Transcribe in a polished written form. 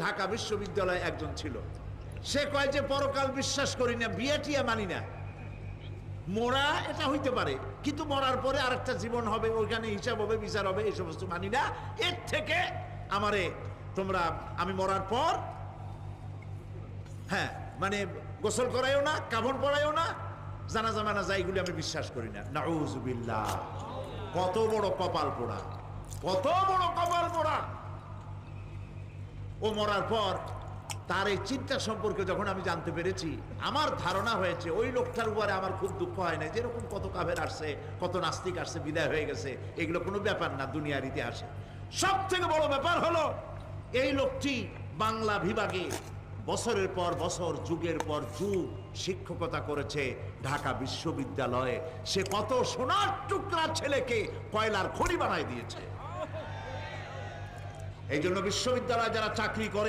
ঢাকা বিশ্ববিদ্যালয়ে একজন ছিল, সে কয় যে পরকাল বিশ্বাস করি না, বিয়ে টিয়া মানি না, মরা এটা হইতে পারে কিন্তু মরার পরে আরেকটা জীবন হবে, ওইখানে হিসাব হবে, বিচার হবে, এই সমস্ত মানি না। এর থেকে আমারে তোমরা আমি মরার পর হ্যাঁ মানে গোসল করাইও না, কাফন পরাইও না, জানাজা মানাজা এগুলি আমি বিশ্বাস করি না। নাউযুবিল্লাহ। কত বড় কপাল পোড়া, কত বড় কপাল পোড়া। ও মরার পর তার এই চিন্তা সম্পর্কে যখন আমি জানতে পেরেছি, আমার ধারণা হয়েছে ওই লোকটার উপরে আমার খুব দুঃখ হয় না। যেরকম কত কাফের আসছে, কত নাস্তিক আসছে, বিদায় হয়ে গেছে, এগুলো কোনো ব্যাপার না দুনিয়ার ইতিহাসে। সব থেকে বড় ব্যাপার হলো এই লোকটি বাংলা বিভাগে বছরের পর বছর, যুগের পর যুগ শিক্ষকতা করেছে ঢাকা বিশ্ববিদ্যালয়ে। সে কত সোনার টুকরা ছেলেকে কয়লার খনি বানায় দিয়েছে। এই জন্য বিশ্ববিদ্যালয়ে যারা চাকরি করে